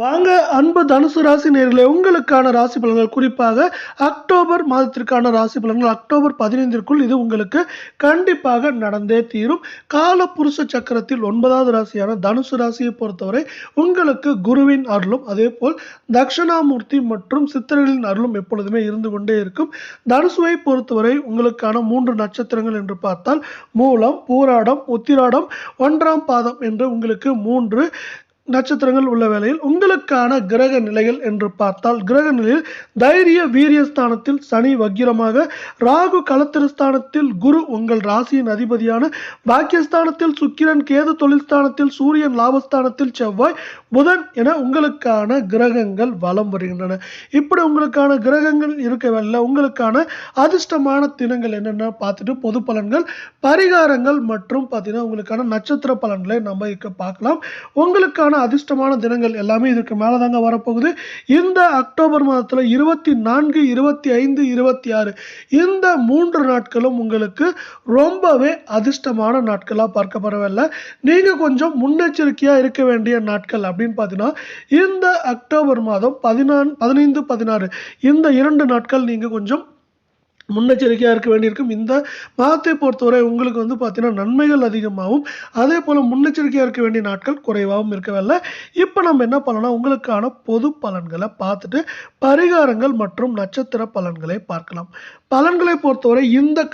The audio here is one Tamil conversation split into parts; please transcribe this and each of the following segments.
வாங்க அன்பு தனுசு ராசி நேயர்களே, உங்களுக்கான ராசி பலன்கள், குறிப்பாக அக்டோபர் மாதத்திற்கான ராசி பலன்கள் அக்டோபர் 15ற்குள் இது உங்களுக்கு கண்டிப்பாக நடந்தே தீரும். கால புருஷ சக்கரத்தில் 9வது ராசியான தனுசு ராசியை பொறுத்தவரை உங்களுக்கு குருவின் அருளும் அதேபோல் தட்சிணாமூர்த்தி மற்றும் சித்திரர்களின் அருளும் எப்பொழுதுமே இருந்து கொண்டே இருக்கும். தனுசுவை பொறுத்தவரை உங்களுக்கான 3 நட்சத்திரங்கள் என்று பார்த்தால் மூலம், பூராடம், உத்திராடம், 1ஆம் பாதம் என்று உங்களுக்கு 3 நட்சத்திரங்கள் உள்ள வேளையில் உங்களுக்கான கிரக நிலைகள் என்று பார்த்தால், கிரக நிலையில் தைரிய வீரியஸ்தானத்தில் சனி வக்கிரமாக, ராகு களத்திரஸ்தானத்தில் குரு உங்கள் ராசியின் அதிபதியான, பாக்கியஸ்தானத்தில் சுக்கிரன், கேது தொழில்ஸ்தானத்தில் சூரியன், லாபஸ்தானத்தில் செவ்வாய், புதன் என உங்களுக்கான கிரகங்கள் வலம் வருகின்றன. இப்படி உங்களுக்கான கிரகங்கள் இருக்கவில்லை. உங்களுக்கான அதிர்ஷ்டமான தினங்கள் என்னென்ன பார்த்துட்டு பொது பலன்கள், பரிகாரங்கள் மற்றும் பார்த்தீங்கன்னா உங்களுக்கான நட்சத்திர பலன்களை நம்ம பார்க்கலாம். உங்களுக்கான அதிர்ஷ்டமான தினங்கள் எல்லாமே இதுக்கு மேல தாங்க வரப்போகுது. இந்த அக்டோபர் மாதத்துல 24, 25, 26 இந்த 3 நாட்களும் உங்களுக்கு ரொம்பவே அதிர்ஷ்டமான நாட்களா பார்க்கப்படவில்லை. நீங்க கொஞ்சம் முன்னெச்சரிக்கையா இருக்க வேண்டிய நாட்கள் அப்படின்னு பார்த்தீங்கன்னா, இந்த அக்டோபர் மாதம் 15, 16 இந்த 2 நாட்கள் நீங்க கொஞ்சம் முன்னெச்சரிக்கையாக இருக்க வேண்டியிருக்கும். இந்த மாதத்தை பொறுத்தவரை உங்களுக்கு பார்த்தீங்கன்னா நன்மைகள் அதிகமாகவும் அதே போல் முன்னெச்சரிக்கையாக இருக்க வேண்டிய நாட்கள் குறைவாகவும் இருக்கவில்லை. இப்போ நம்ம என்ன பண்ணலாம், உங்களுக்கான பொது பலன்களை பார்த்துட்டு பரிகாரங்கள் மற்றும் நட்சத்திர பலன்களை பார்க்கலாம். பலன்களை பொறுத்தவரை இந்த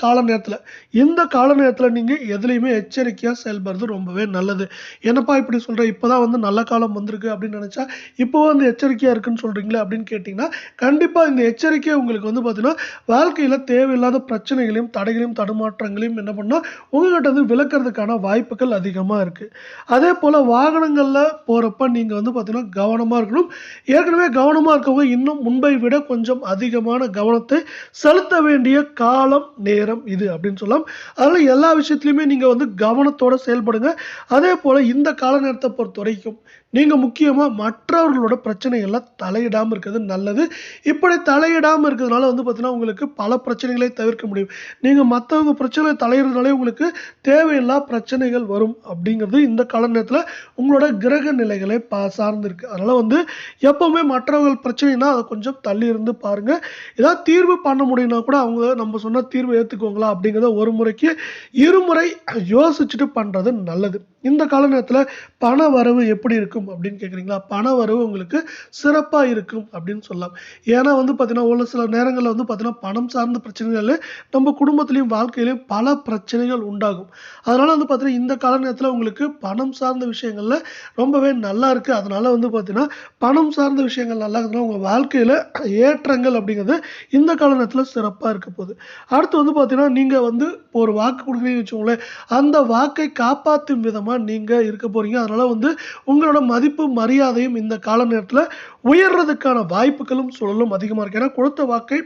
கால நேரத்தில் நீங்கள் எதுலேயுமே எச்சரிக்கையாக செயல்படுறது ரொம்பவே நல்லது. என்னப்பா இப்படி சொல்கிறேன், இப்போ தான் நல்ல காலம் வந்திருக்கு அப்படின்னு நினச்சா இப்போ எச்சரிக்கையாக இருக்குன்னு சொல்கிறீங்களே அப்படின்னு கேட்டிங்கன்னா, கண்டிப்பாக இந்த எச்சரிக்கை உங்களுக்கு பார்த்தீங்கன்னா வாழ்க்கையில் தேவையில்லாத பிரச்சனைகளையும் தடைகளையும் தடுமாற்றங்களையும் என்ன பண்ணால் உங்கள்கிட்ட விளக்குறதுக்கான வாய்ப்புகள் அதிகமாக இருக்குது. அதே போல் வாகனங்களில் போகிறப்ப நீங்கள் பார்த்தீங்கன்னா கவனமாக இருக்கணும். ஏற்கனவே கவனமாக இருக்கவங்க இன்னும் முன்பை விட கொஞ்சம் அதிகமான கவனத்தை செலுத்த வேண்டிய காலம் நேரம் இது அப்படின்னு சொல்லலாம். அதனால் எல்லா விஷயத்துலையுமே நீங்கள் கவனத்தோடு செயல்படுங்க. அதே போல் இந்த கால நேரத்தை பொறுத்த வரைக்கும் நீங்கள் முக்கியமாக மற்றவர்களோட பிரச்சனைகளில் தலையிடாமல் இருக்கிறது நல்லது. இப்படி தலையிடாமல் இருக்கிறதுனால பார்த்தீங்கன்னா உங்களுக்கு பல பிரச்சனைகளை தவிர்க்க முடியும். நீங்கள் மற்றவங்க பிரச்சனைகளை தலையிடுறதுனாலே உங்களுக்கு தேவையில்லா பிரச்சனைகள் வரும் அப்படிங்கிறது இந்த கால நேரத்தில் உங்களோட கிரக நிலைகளை சார்ந்து இருக்குது. அதனால் எப்போவுமே மற்றவர்கள் பிரச்சனைனா அதை கொஞ்சம் தள்ளி இருந்து பாருங்கள். ஏதாவது தீர்வு பண்ண முடியும்னா கூட அவங்க நம்ம சொன்ன தீர்வு ஏற்றுக்கோங்களா அப்படிங்கிறத ஒரு முறைக்கு இருமுறை யோசிச்சுட்டு பண்ணுறது நல்லது. இந்த கால நேரத்தில் பண வரவு எப்படி இருக்கும் அப்படின்னு கேட்குறீங்களா? பண வரவு உங்களுக்கு சிறப்பாக இருக்கும் அப்படின்னு சொல்லலாம். ஏன்னா பார்த்தீங்கன்னா ஒரு சில நேரங்களில் பார்த்தீங்கன்னா பணம் சார்ந்த பிரச்சனைகள் நம்ம குடும்பத்திலையும் வாழ்க்கையிலையும் பல பிரச்சனைகள் உண்டாகும். அதனால் பார்த்தீங்கன்னா இந்த கால நேரத்தில் உங்களுக்கு பணம் சார்ந்த விஷயங்களில் ரொம்பவே நல்லா இருக்குது. அதனால் பார்த்தீங்கன்னா பணம் சார்ந்த விஷயங்கள் நல்லா இருக்கிறதுனால உங்கள் வாழ்க்கையில் ஏற்றங்கள் அப்படிங்கிறது இந்த கால நேரத்தில் சிறப்பாக இருக்க போகுது. அடுத்து பார்த்தீங்கன்னா நீங்கள் ஒரு வாக்கு கொடுக்குறீங்கன்னு வச்சுக்கோங்களேன், அந்த வாக்கை காப்பாற்றும் விதமாக நீங்கள் இருக்க போகிறீங்க. அதனால் உங்களோட மதிப்பு மரியாதையும் இந்த கால நேரத்தில் உயர்றதுக்கான வாய்ப்புகளும் சூழலும் அதிகமாக இருக்குது. ஏன்னா கொடுத்த வாக்கை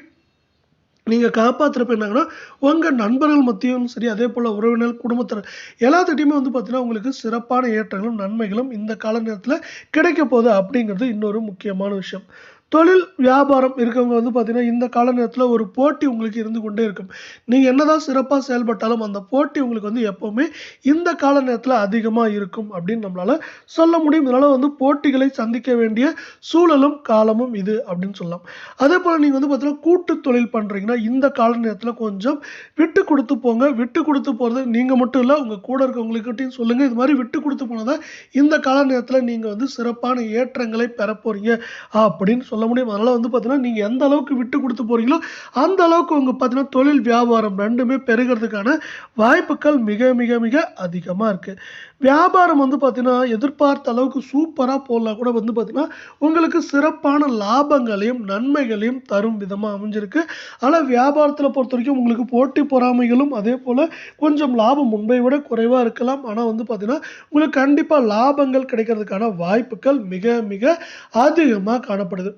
நீங்கள் காப்பாற்றுறப்ப என்னங்கன்னா உங்கள் நண்பர்கள் மத்தியும் சரி, அதே போல் உறவினர், குடும்பத்தினர் எல்லாத்திட்டையுமே பார்த்தீங்கன்னா உங்களுக்கு சிறப்பான ஏற்றங்களும் நன்மைகளும் இந்த கால நேரத்தில் கிடைக்க போகுது அப்படிங்கிறது இன்னொரு முக்கியமான விஷயம். தொழில் வியாபாரம் இருக்கவங்க பார்த்தீங்கன்னா இந்த கால நேரத்தில் ஒரு போட்டி உங்களுக்கு இருந்து கொண்டே இருக்கும். நீங்கள் என்னதான் சிறப்பாக செயல்பட்டாலும் அந்த போட்டி உங்களுக்கு எப்போவுமே இந்த கால நேரத்தில் அதிகமாக இருக்கும் அப்படின்னு நம்மளால் சொல்ல முடியும். இதனால் போட்டிகளை சந்திக்க வேண்டிய சூழலும் காலமும் இது அப்படின்னு சொல்லலாம். அதே போல் நீங்கள் பார்த்தீங்கன்னா கூட்டு தொழில் பண்ணுறீங்கன்னா இந்த கால நேரத்தில் கொஞ்சம் விட்டு கொடுத்து போங்க. விட்டு கொடுத்து போகிறது நீங்கள் மட்டும் இல்லை, உங்கள் கூட இருக்கவங்கக்கிட்டையும் சொல்லுங்கள். இது மாதிரி விட்டு கொடுத்து போனதான் இந்த கால நேரத்தில் நீங்கள் சிறப்பான ஏற்றங்களை பெற போகிறீங்க அப்படின்னு சொல்ல முடியும். அதனால பார்த்தீங்கன்னா நீங்கள் எந்த அளவுக்கு விட்டு கொடுத்து போறீங்களோ அந்த அளவுக்கு பார்த்தீங்கன்னா தொழில் வியாபாரம் ரெண்டுமே பெருகிறதுக்கான வாய்ப்புகள் மிக மிக மிக அதிகமாக இருக்கு. வியாபாரம் பார்த்தீங்கன்னா எதிர்பார்த்த அளவுக்கு சூப்பராக போடலாம் கூட பார்த்தீங்கன்னா உங்களுக்கு சிறப்பான லாபங்களையும் நன்மைகளையும் தரும் விதமாக அமைஞ்சிருக்கு. ஆனால் வியாபாரத்தில் பொறுத்த வரைக்கும் உங்களுக்கு போட்டி பொறாமைகளும் அதே போல் கொஞ்சம் லாபம் முன்பை விட குறைவாக இருக்கலாம். ஆனால் பார்த்தீங்கன்னா உங்களுக்கு கண்டிப்பாக லாபங்கள் கிடைக்கிறதுக்கான வாய்ப்புகள் மிக மிக அதிகமாக காணப்படுது.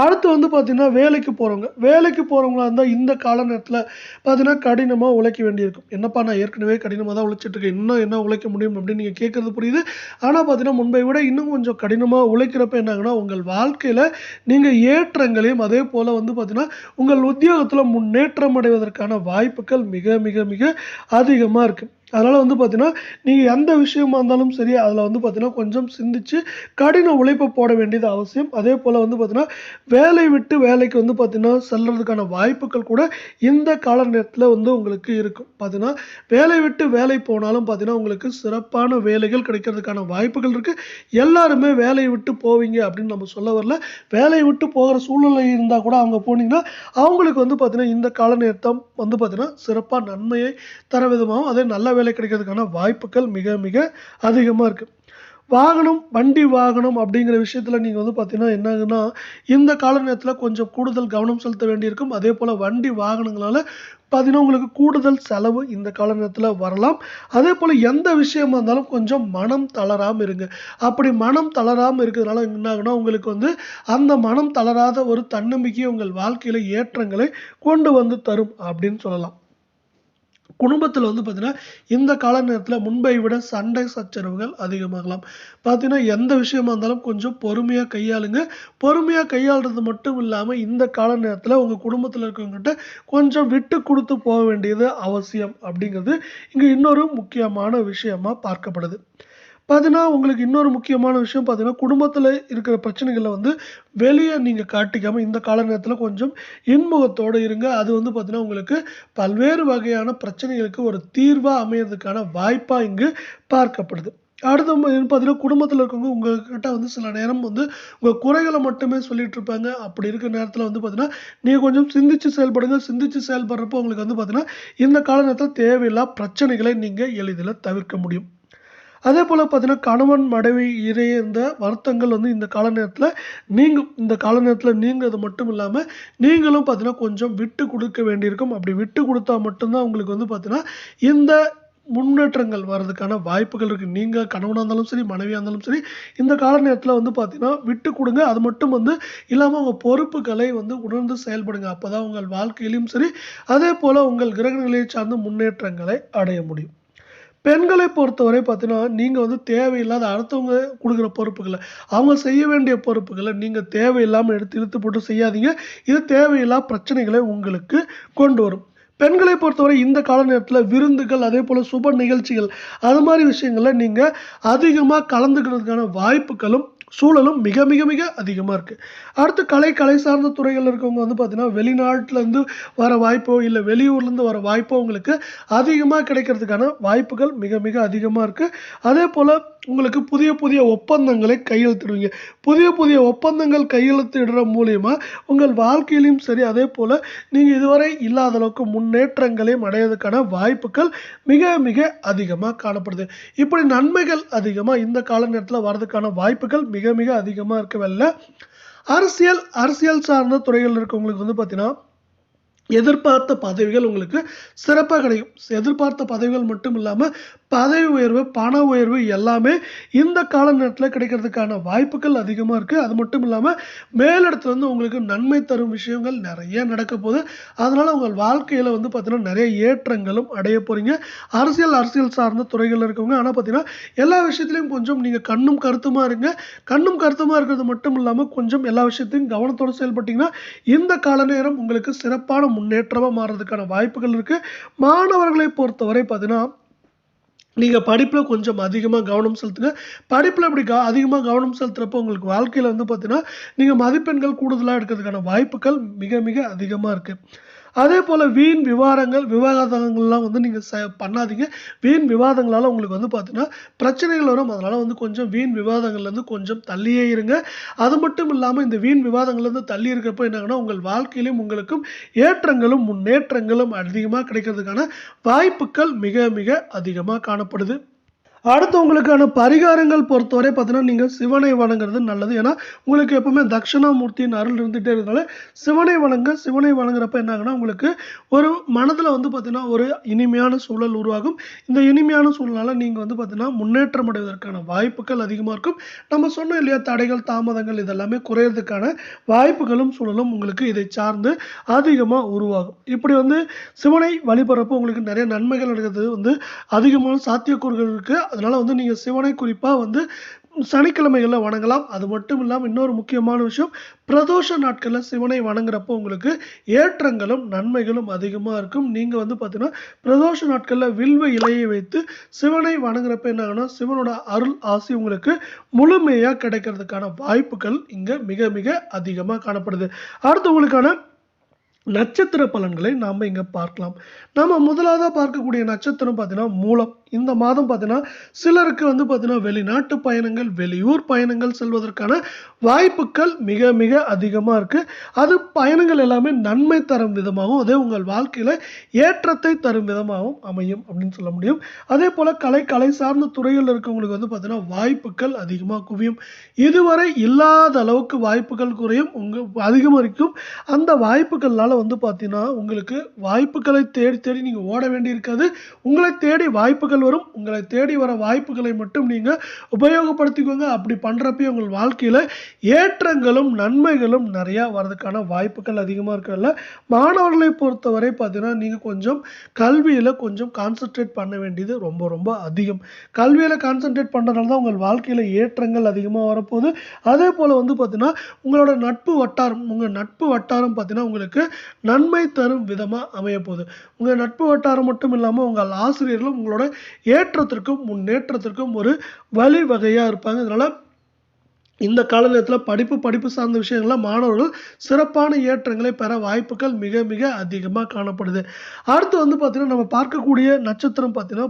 அடுத்து பார்த்தீங்கன்னா வேலைக்கு போகிறவங்களா இருந்தால் இந்த கால நேரத்தில் பார்த்தீங்கன்னா கடினமாக உழைக்க வேண்டியிருக்கும். என்னப்பா நான் ஏற்கனவே கடினமாக தான் உழைச்சிட்ருக்கேன், இன்னும் என்ன உழைக்க முடியும் அப்படின்னு நீங்கள் கேட்குறது புரியுது. ஆனால் பார்த்தீங்கன்னா முன்பை விட இன்னும் கொஞ்சம் கடினமாக உழைக்கிறப்ப என்னாங்கன்னா உங்கள் வாழ்க்கையில் நீங்கள் ஏற்றங்களையும் அதே போல் பார்த்தீங்கன்னா உங்கள் உத்தியோகத்தில் முன்னேற்றம் அடைவதற்கான வாய்ப்புகள் மிக மிக மிக அதிகமாக இருக்குது. அதனால வந்து பார்த்தீங்கன்னா, நீங்க எந்த விஷயமா இருந்தாலும் சரி, அதில வந்து பார்த்தீங்கன்னா, கொஞ்சம் சிந்திச்சு கடின உழைப்ப போட வேண்டியது அவசியம். அதேபோல வந்து பார்த்தீங்கன்னா, வேலை விட்டு வேலைக்கு வந்து பார்த்தீங்கன்னா, செல்றதுக்கான வாய்ப்புகள் கூட இந்த கால நேரத்தில வந்து உங்களுக்கு இருக்கும். பார்த்தீங்கன்னா, வேலை விட்டு வேலை போனாலும் பார்த்தீங்கன்னா, உங்களுக்கு சிறப்பான வேலைகள் கிடைக்கிறதுக்கான வாய்ப்புகள் இருக்கு. எல்லாருமே வேலைய விட்டு போவீங்க அப்படின்னு நம்ம சொல்ல வரல. வேலைய விட்டு போகிற சூழ்நிலை இருந்தா கூட அங்க போனீங்கன்னா, அவங்களுக்கு வந்து பார்த்தீங்கன்னா, இந்த கால நேரம் வந்து பார்த்தீங்கன்னா, சிறப்பா நன்மையை தர விதமாவும், அதே நல்ல வேலை கிடைக்கிறதுக்கான வாய்ப்புகள் மிக மிக அதிகமா இருக்கு. வாகனம், வண்டி வாகனம் அப்படிங்கிற விஷயத்துல நீங்க வந்து பார்த்தீங்கன்னா, என்ன ஆகுதுன்னா, இந்த கால நேரத்தில கொஞ்சம் கூடுதல் கவனம் செலுத்த வேண்டியிருக்கும். அதேபோல வண்டி வாகனங்களால பார்த்தீங்கன்னா, உங்களுக்கு கூடுதல் செலவு இந்த கால நேரத்தில வரலாம். அதேபோல எந்த விஷயமா இருந்தாலும் கொஞ்சம் மனம் தளராம இருங்க. அப்படி மனம் தளராம இருக்கிறதுனால என்ன ஆகும்னா, உங்களுக்கு வந்து அந்த மனம் தளராத ஒரு தன்னம்பிக்கை உங்கள் வாழ்க்கையில ஏற்றங்களை கொண்டு வந்து தரும் அப்படின்னு சொல்லலாம். குடும்பத்தில வந்து பார்த்தீங்கன்னா, இந்த கால நேரத்தில முன்பை விட சண்டை சச்சரவுகள் அதிகமாகலாம். பார்த்தீங்கன்னா, எந்த விஷயமா இருந்தாலும் கொஞ்சம் பொறுமையா கையாளுங்க. பொறுமையா கையாள்றது மட்டும் இல்லாம, இந்த கால நேரத்தில உங்க குடும்பத்தில இருக்கிறவங்ககிட்ட கொஞ்சம் விட்டு குடுத்து போக வேண்டியது அவசியம் அப்படிங்கிறது, இங்க இன்னொரு முக்கியமான விஷயமா பார்க்கப்படுது. பார்த்தீங்கன்னா, உங்களுக்கு இன்னொரு முக்கியமான விஷயம் பார்த்தீங்கன்னா, குடும்பத்தில இருக்கிற பிரச்சனைகள வந்து வெளிய நீங்க காட்டிக்காம, இந்த கால நேரத்தில கொஞ்சம் இன்முகத்தோட இருங்க. அது வந்து பார்த்தீங்கன்னா, உங்களுக்கு பல்வேறு வகையான பிரச்சனைகளுக்கு ஒரு தீர்வா அமையறதுக்கான வாய்ப்பா இங்கு பார்க்கப்படுது. அடுத்து பார்த்தீங்கன்னா, குடும்பத்தில இருக்கவங்க உங்ககிட்ட வந்து சில நேரம் வந்து உங்க குறைகள மட்டுமே சொல்லிட்டு இருப்பாங்க. அப்படி இருக்கிற நேரத்தில வந்து பார்த்தீங்கன்னா, நீங்க கொஞ்சம் சிந்திச்சு செயல்படுங்க. சிந்திச்சு செயல்படுறப்போ உங்களுக்கு வந்து பார்த்தீங்கன்னா, இந்த கால நேரத்தில தேவையில்லா பிரச்சனைகளை நீங்க எளிதில தவிர்க்க முடியும். அதேபோல பார்த்தீங்கன்னா, கணவன், மனைவி இடையே இருந்த வருத்தங்கள் வந்து இந்த கால நேரத்தில நீங்கும். இந்த கால நேரத்தில நீங்குறது மட்டும் இல்லாம, நீங்களும் பார்த்தீங்கன்னா, கொஞ்சம் விட்டு குடுக்க வேண்டியிருக்கும். அப்படி விட்டு குடுத்தா மட்டும் தான் உங்களுக்கு வந்து பார்த்தீங்கன்னா, இந்த முன்னேற்றங்கள் வர்றதுக்கான வாய்ப்புகள் இருக்கு. நீங்க கணவனா இருந்தாலும் சரி, மனைவியா இருந்தாலும் சரி, இந்த கால நேரத்தில வந்து பார்த்தீங்கன்னா, விட்டு குடுங்க. அது மட்டும் வந்து இல்லாம உங்க பொறுப்புகளை வந்து உணர்ந்து செயல்படுங்க. அப்பதான் உங்கள் வாழ்க்கையிலும் சரி, அதேபோல உங்கள் கிரகநிலையை சார்ந்த முன்னேற்றங்களை அடைய முடியும். பெண்களை பொறுத்தவரை பார்த்தீங்கன்னா, நீங்க வந்து தேவையில்லாத அடுத்தவங்க குடுக்குற பொறுப்புகள, அவங்க செய்ய வேண்டிய பொறுப்புகள நீங்க தேவையில்லாம எடுத்து இழுத்து போட்டு செய்யாதீங்க. இது தேவையில்லா பிரச்சனைகளை உங்களுக்கு கொண்டு வரும். பெண்களை பொறுத்தவரை இந்த கால நேரத்தில விருந்துகள், அதேபோல சுப நிகழ்ச்சிகள், அது மாரி விஷயங்கள்ல நீங்க அதிகமா கலந்துக்கிறதுக்கான வாய்ப்புகளும், சூழலும் மிக மிக மிக அதிகமா இருக்கு. அடுத்து கலை சார்ந்த துறைகள்ல இருக்கவங்க வந்து பார்த்தீங்கன்னா, வெளிநாட்டிலருந்து வர வாய்ப்போ, இல்ல வெளியூர்லேருந்து வர வாய்ப்போ உங்களுக்கு அதிகமா கிடைக்கிறதுக்கான வாய்ப்புகள் மிக மிக அதிகமா இருக்கு. அதேபோல உங்களுக்கு புதிய புதிய ஒப்பந்தங்களை கையெழுத்திடுவீங்க. புதிய புதிய ஒப்பந்தங்கள் கையெழுத்திடுற மூலியமா உங்கள் வாழ்க்கையிலும் சரி, அதேபோல நீங்க இதுவரை இல்லாத அளவுக்கு முன்னேற்றங்களையும் அடையறதுக்கான வாய்ப்புகள் மிக மிக அதிகமா காணப்படுது. இப்படி நன்மைகள் அதிகமா இந்த கால நேரத்தில வரதுக்கான வாய்ப்புகள் மிக மிக அதிகமா இருக்கவல்ல. அரசியல் சார்ந்த துறைகள்ல இருக்கவங்களுக்கு வந்து பார்த்தீங்கன்னா, எதிர்பார்த்த பதவிகள் உங்களுக்கு சிறப்பா கிடைக்கும். எதிர்பார்த்த பதவிகள் மட்டும் இல்லாம, பதவி உயர்வு, பண உயர்வு எல்லாமே இந்த கால நேரத்தில கிடைக்கிறதுக்கான வாய்ப்புகள் அதிகமா இருக்கு. அது மட்டும் இல்லாம, மேலிடத்துலருந்து உங்களுக்கு நன்மை தரும் விஷயங்கள் நெறைய நடக்கப்போது. அதனால உங்கள் வாழ்க்கையில வந்து பார்த்தீங்கன்னா, நெறைய ஏற்றங்களும் அடைய போறீங்க. அரசியல் சார்ந்த துறைகள்ல இருக்கவங்க ஆனா பார்த்தீங்கன்னா, எல்லா விஷயத்திலயும் கொஞ்சம் நீங்க கண்ணும் கருத்துமா இருங்க. கண்ணும் கருத்துமா இருக்கிறது மட்டும் இல்லாம, கொஞ்சம் எல்லா விஷயத்தையும் கவனத்தோட செயல்பட்டீங்கன்னா, இந்த கால நேரம் உங்களுக்கு சிறப்பான முன்னேற்றமா மாறுறதுக்கான வாய்ப்புகள் இருக்கு. மாணவர்களை பொறுத்தவரை பார்த்தீங்கன்னா, நீங்க படிப்புல கொஞ்சம் அதிகமா கவனம் செலுத்துங்க. படிப்புல அப்படி அதிகமா கவனம் செலுத்துறப்போ உங்களுக்கு வாழ்க்கையில வந்து பார்த்தீங்கன்னா, நீங்க மதிப்பெண்கள் கூடுதலா எடுக்கிறதுக்கான வாய்ப்புகள் மிக மிக அதிகமா இருக்கு. அதேபோல வீண் விவாதங்கள்லாம் வந்து நீங்க பண்ணாதீங்க. வீண் விவாதங்களால உங்களுக்கு வந்து பார்த்தீங்கன்னா, பிரச்சனைகள் வரும். அதனால வந்து கொஞ்சம் வீண் விவாதங்கள்லேருந்து கொஞ்சம் தள்ளியே இருங்க. அது மட்டும் இல்லாம இந்த வீண் விவாதங்கள்லேருந்து தள்ளி இருக்கிறப்போ என்ன ஆகும்னா, உங்கள் வாழ்க்கையிலும் உங்களுக்கும் ஏற்றங்களும், முன்னேற்றங்களும் அதிகமா கிடைக்கிறதுக்கான வாய்ப்புகள் மிக மிக அதிகமா காணப்படுது. அடுத்து உங்களுக்கான பரிகாரங்கள் பொறுத்தவரை பார்த்தீங்கன்னா, நீங்க சிவனை வணங்குறது நல்லது. ஏன்னா, உங்களுக்கு எப்பவுமே தட்சிணாமூர்த்தியின் அருள் இருந்துட்டே இருக்கிறதுனால, சிவனை வணங்க. சிவனை வணங்குறப்ப என்ன ஆகும்னா, உங்களுக்கு ஒரு மனதில வந்து பார்த்தீங்கன்னா, ஒரு இனிமையான சூழல் உருவாகும். இந்த இனிமையான சூழலால நீங்க வந்து பார்த்தீங்கன்னா, முன்னேற்றம் அடைவதற்கான வாய்ப்புகள் அதிகமா இருக்கும். நம்ம சொன்னோம் இல்லையா, தடைகள், தாமதங்கள் இதெல்லாமே குறையறதுக்கான வாய்ப்புகளும், சூழலும் உங்களுக்கு இதை சார்ந்து அதிகமா உருவாகும். இப்படி வந்து சிவனை வழிபடுறப்போ உங்களுக்கு நெறைய நன்மைகள் நடக்கிறது வந்து அதிகமான சாத்தியக்கூறுகள் இருக்கு. அதனால வந்து நீங்க சிவனை குறிப்பா வந்து சனிக்கிழமைகளில் வணங்கலாம். அது மட்டும் இல்லாமல் இன்னொரு முக்கியமான விஷயம், பிரதோஷ நாட்களில் சிவனை வணங்குறப்போ உங்களுக்கு ஏற்றங்களும் நன்மைகளும் அதிகமாக இருக்கும். நீங்கள் வந்து பார்த்தீங்கன்னா பிரதோஷ நாட்களில் வில்வ இலையை வைத்து சிவனை வணங்குறப்ப என்ன ஆகுனா சிவனோட அருள் ஆசி உங்களுக்கு முழுமையாக கிடைக்கிறதுக்கான வாய்ப்புகள் இங்கே மிக மிக அதிகமாக காணப்படுது. அடுத்து உங்களுக்கான நட்சத்திர பலன்களை நாம் இங்கே பார்க்கலாம். நம்ம முதலாவதாக பார்க்கக்கூடிய நட்சத்திரம் பார்த்தீங்கன்னா மூலம். இந்த மாதம் பார்த்தீங்கன்னா சிலருக்கு வந்து பார்த்தீங்கன்னா வெளிநாட்டு பயணங்கள், வெளியூர் பயணங்கள் செல்வதற்கான வாய்ப்புகள் மிக மிக அதிகமாக இருக்குது. அது பயணங்கள் எல்லாமே நன்மை தரும் விதமாகவும், அதே உங்கள் வாழ்க்கையில் ஏற்றத்தை தரும் விதமாகவும் அமையும் அப்படின்னு சொல்ல முடியும். அதே போல் கலை சார்ந்த துறையில் இருக்கவங்களுக்கு வந்து பார்த்தீங்கன்னா வாய்ப்புகள் அதிகமாக குவியும். இதுவரை இல்லாத அளவுக்கு வாய்ப்புகள் குறையும், அதிகமாக அந்த வாய்ப்புகள்னால வந்து பார்த்தீங்கன்னா உங்களுக்கு வாய்ப்புகளை தேடி தேடி நீங்கள் ஓட வேண்டியிருக்காது. உங்களை தேடி வாய்ப்புகள் வரும். உங்களை தேடி வர வாய்ப்புகளை மட்டும் நீங்கள் உபயோகப்படுத்திக்கோங்க. அப்படி பண்ணுறப்ப உங்கள் வாழ்க்கையில் ஏற்றங்களும் நன்மைகளும் நிறையா வர்றதுக்கான வாய்ப்புகள் அதிகமாக இருக்கிறதுல மாணவர்களை பொறுத்தவரை பார்த்தீங்கன்னா நீங்கள் கொஞ்சம் கல்வியில் கொஞ்சம் கான்சென்ட்ரேட் பண்ண வேண்டியது ரொம்ப ரொம்ப அதிகம். கல்வியில் கான்சென்ட்ரேட் பண்ணுறதுனால தான் உங்கள் வாழ்க்கையில் ஏற்றங்கள் அதிகமாக வரப்போகுது. அதே போல் வந்து பார்த்தீங்கன்னா உங்களோட நட்பு வட்டாரம் பார்த்தீங்கன்னா உங்களுக்கு நன்மை தரும் விதமாக அமைய போகுது. உங்கள் நட்பு வட்டாரம் மட்டும் இல்லாமல் உங்கள் ஆசிரியர்களும் உங்களோட ஏற்றத்திற்கும் முன்னேற்றத்திற்கும் ஒரு வழிவகையாக இருப்பாங்க. இதனால் இந்த காலநேரத்தில் படிப்பு சார்ந்த விஷயங்களில் மாணவர்கள் சிறப்பான ஏற்றங்களை பெற வாய்ப்புகள் மிக மிக அதிகமாக காணப்படுது. அடுத்து வந்து பார்த்தீங்கன்னா நம்ம பார்க்கக்கூடிய நட்சத்திரம் பார்த்தீங்கன்னா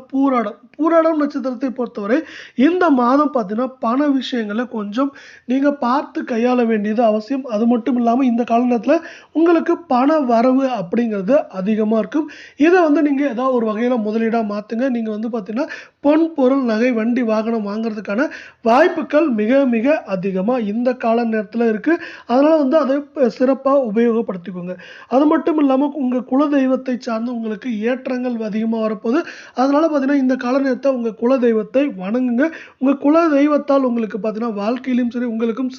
பூராடம் நட்சத்திரத்தை பொறுத்தவரை இந்த மாதம் பார்த்தீங்கன்னா பண விஷயங்களை கொஞ்சம் நீங்கள் பார்த்து கையாள வேண்டியது அவசியம். அது மட்டும் இல்லாமல் இந்த காலநேரத்தில் உங்களுக்கு பண வரவு அப்படிங்கிறது அதிகமாக இருக்கும். இதை வந்து நீங்கள் ஏதாவது ஒரு வகையில் முதலீடாக மாற்றுங்க. நீங்கள் வந்து பார்த்தீங்கன்னா பொன் பொருள் நகை வண்டி வாகனம் வாங்குறதுக்கான வாய்ப்புகள் மிக மிக அதிகமாக இந்த கால நேரத்தில் இருக்குது. அதனால் வந்து அதை சிறப்பாக உபயோகப்படுத்திக்கோங்க. அது மட்டும் இல்லாமல் உங்கள் குலதெய்வத்தை சார்ந்து உங்களுக்கு ஏற்றங்கள் அதிகமாக வரப்போகுது. அதனால் பார்த்தீங்கன்னா இந்த கால நேரத்தை உங்கள் குலதெய்வத்தை வணங்குங்க. உங்கள் குலதெய்வத்தால் உங்களுக்கு பார்த்தீங்கன்னா வாழ்க்கையிலும் சரி உங்களுக்கும்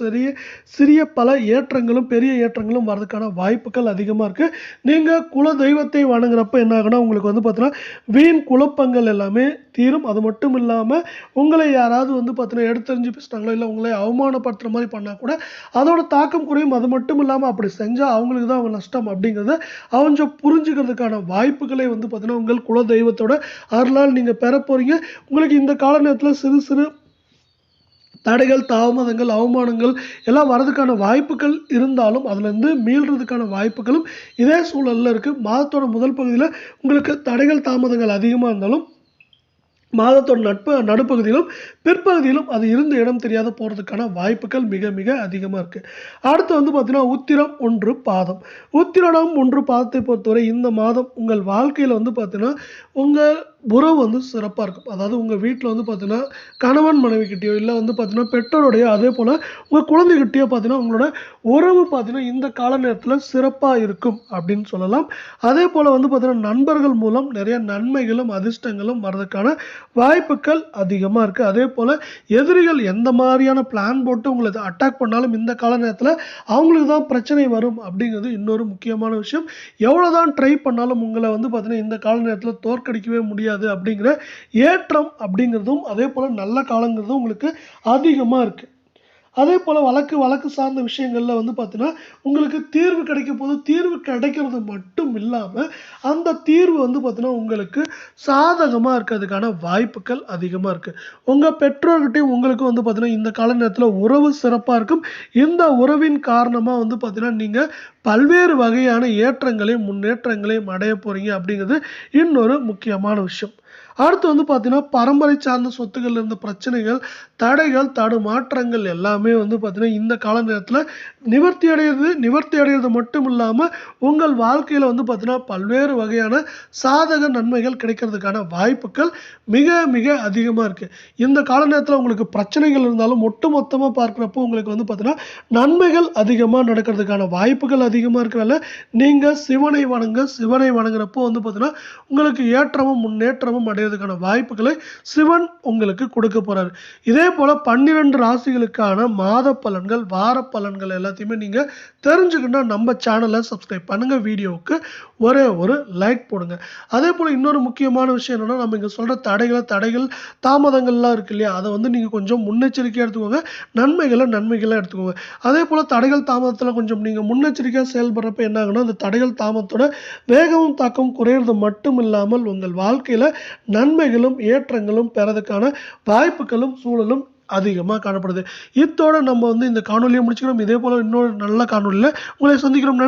சிறிய பல ஏற்றங்களும் பெரிய ஏற்றங்களும் வர்றதுக்கான வாய்ப்புகள் அதிகமாக இருக்குது. நீங்கள் குலதெய்வத்தை வணங்குறப்ப என்ன ஆகுனா உங்களுக்கு வந்து பார்த்தீங்கன்னா வீண் குழப்பங்கள் எல்லாமே தீரும். அது மட்டும் இல்லாமல் உங்களை யாராவது வந்து பார்த்தீங்கன்னா எடுத்தறிஞ்சு பேசிட்டாங்களோ இல்லை உங்களை அவமானப்படுத்துகிற மாதிரி பண்ணால் கூட அதோட தாக்கம் குறையும். அது மட்டும் இல்லாமல் அப்படி செஞ்சால் அவங்களுக்கு தான் அவங்க நஷ்டம் அப்படிங்கிறத அவங்க புரிஞ்சுக்கிறதுக்கான வாய்ப்புகளை வந்து பார்த்தீங்கன்னா உங்கள் குலதெய்வத்தோட அருளால் நீங்கள் பெற போகிறீங்க. உங்களுக்கு இந்த கால நேரத்தில் சிறு சிறு தடைகள், தாமதங்கள், அவமானங்கள் எல்லாம் வரதுக்கான வாய்ப்புகள் இருந்தாலும் அதுலேருந்து மீள்றதுக்கான வாய்ப்புகளும் இதே சூழலில் இருக்குது. மாதத்தோட முதல் பகுதியில் உங்களுக்கு தடைகள் தாமதங்கள் அதிகமாக இருந்தாலும் மாதத்தோட நடுப்பகுதியிலும் பிற்பகுதியிலும் அது இருந்த இடம் தெரியாத போகிறதுக்கான வாய்ப்புகள் மிக மிக அதிகமாக இருக்குது. அடுத்து வந்து பார்த்தீங்கன்னா உத்திரம் 1 பாதம். உத்திரம் 1 பாதத்தை பொறுத்தவரை இந்த மாதம் உங்கள் வாழ்க்கையில் வந்து பார்த்தீங்கன்னா உங்கள் உறவு வந்து சிறப்பாக இருக்கும். அதாவது உங்கள் வீட்டில் வந்து பார்த்தீங்கன்னா கணவன் மனைவிக்கிட்டேயோ இல்லை வந்து பார்த்தீங்கன்னா பெற்றோருடையோ அதே போல் உங்கள் குழந்தைகிட்டேயோ பார்த்தீங்கன்னா உங்களோட உறவு பார்த்தீங்கன்னா இந்த கால நேரத்தில் சிறப்பாக இருக்கும் அப்படின்னு சொல்லலாம். அதே போல் வந்து பார்த்தீங்கன்னா நண்பர்கள் மூலம் நிறைய நன்மைகளும் அதிர்ஷ்டங்களும் வர்றதுக்கான வாய்ப்புகள் அதிகமாக இருக்குது. அதே போல் எதிரிகள் எந்த மாதிரியான பிளான் போட்டு உங்களை அட்டாக் பண்ணாலும் இந்த கால நேரத்தில் அவங்களுக்கு தான் பிரச்சனை வரும் அப்படிங்கிறது இன்னொரு முக்கியமான விஷயம். எவ்வளோதான் ட்ரை பண்ணாலும் உங்களை வந்து பார்த்தீங்கன்னா இந்த கால நேரத்தில் தோற்கடிக்கவே முடியாது அப்படிங்கிற ஏற்றம் அப்படிங்கிறதும் அதே போல் நல்ல காலங்கிறதும் உங்களுக்கு அதிகமாக இருக்குது. அதே போல் வழக்கு சார்ந்த விஷயங்களில் வந்து பார்த்தீங்கன்னா உங்களுக்கு தீர்வு கிடைக்க போது தீர்வு கிடைக்கிறது மட்டும் இல்லாமல் அந்த தீர்வு வந்து பார்த்தீங்கன்னா உங்களுக்கு சாதகமாக இருக்கிறதுக்கான வாய்ப்புகள் அதிகமாக இருக்குது. உங்கள் பெற்றோர்கிட்டையும் உங்களுக்கு வந்து பார்த்தீங்கன்னா இந்த கால நேரத்தில் உறவு சிறப்பாக இருக்கும். இந்த உறவின் காரணமாக வந்து பார்த்தீங்கன்னா நீங்கள் பல்வேறு வகையான ஏற்றங்களையும் முன்னேற்றங்களையும் அடைய போகிறீங்க அப்படிங்கிறது இன்னொரு முக்கியமான விஷயம். அடுத்து வந்து பார்த்தீங்கன்னா பரம்பரை சார்ந்த சொத்துக்கள் இருந்த பிரச்சனைகள், தடைகள், தடுமாற்றங்கள் எல்லாமே வந்து பார்த்தீங்கன்னா இந்த கால நேரத்தில் நிவர்த்தி அடைகிறது மட்டும் இல்லாமல் உங்கள் வாழ்க்கையில் வந்து பார்த்தீங்கன்னா பல்வேறு வகையான சாதக நன்மைகள் கிடைக்கிறதுக்கான வாய்ப்புகள் மிக மிக அதிகமாக இருக்குது. இந்த கால நேரத்தில் உங்களுக்கு பிரச்சனைகள் இருந்தாலும் ஒட்டுமொத்தமாக பார்க்குறப்போ உங்களுக்கு வந்து பார்த்தீங்கன்னா நன்மைகள் அதிகமாக நடக்கிறதுக்கான வாய்ப்புகள் அதிகமாக இருக்கிறதால நீங்கள் சிவனை வணங்குறப்போ வந்து பார்த்தீங்கன்னா உங்களுக்கு ஏற்றமும் முன்னேற்றமும் அடையிறதுக்கான வாய்ப்புகளை சிவன் உங்களுக்கு கொடுக்க போறாரு. இதே போல 12 ராசிகளுக்கான மாத பலன்கள், வார பலன்கள் எல்லாத்தையுமே நீங்க தெரிஞ்சுக்கணும்னா நம்ம சேனலை சப்ஸ்கிரைப் பண்ணுங்க. வீடியோவுக்கு ஒரே ஒரு லைக் போடுங்க. அதே போல இன்னொரு முக்கியமான விஷயம் என்னன்னா, நம்ம இங்க சொல்ற தடைகள், தாமதங்கள்லாம் இருக்கு இல்லையா? அதை வந்து நீங்க கொஞ்சம் முன்னெச்சரிக்கையா எடுத்துக்கோங்க. நன்மைகளா எடுத்துக்கோங்க. அதே போல தடைகள், தாமதத்துல கொஞ்சம் நீங்க முன்னெச்சரிக்கையா செயல்படுறப்ப என்ன ஆகும்னா, அந்த தடைகள், தாமதத்தோட வேகமும் தாக்கமும் குறையிறது மட்டும் இல்லாமல் உங்கள் வாழ்க்கையில நன்மைகளும், ஏற்றங்களும் பெறதுக்கான வாய்ப்புகளும், சூழலும் அதிகமா காணப்படுது. இத்தோட நம்ம வந்து இந்த காணொளிய முடிச்சுக்கிறோம். இதே போல இன்னொரு நல்ல காணொளியில உங்களை சந்திக்கிறோம்.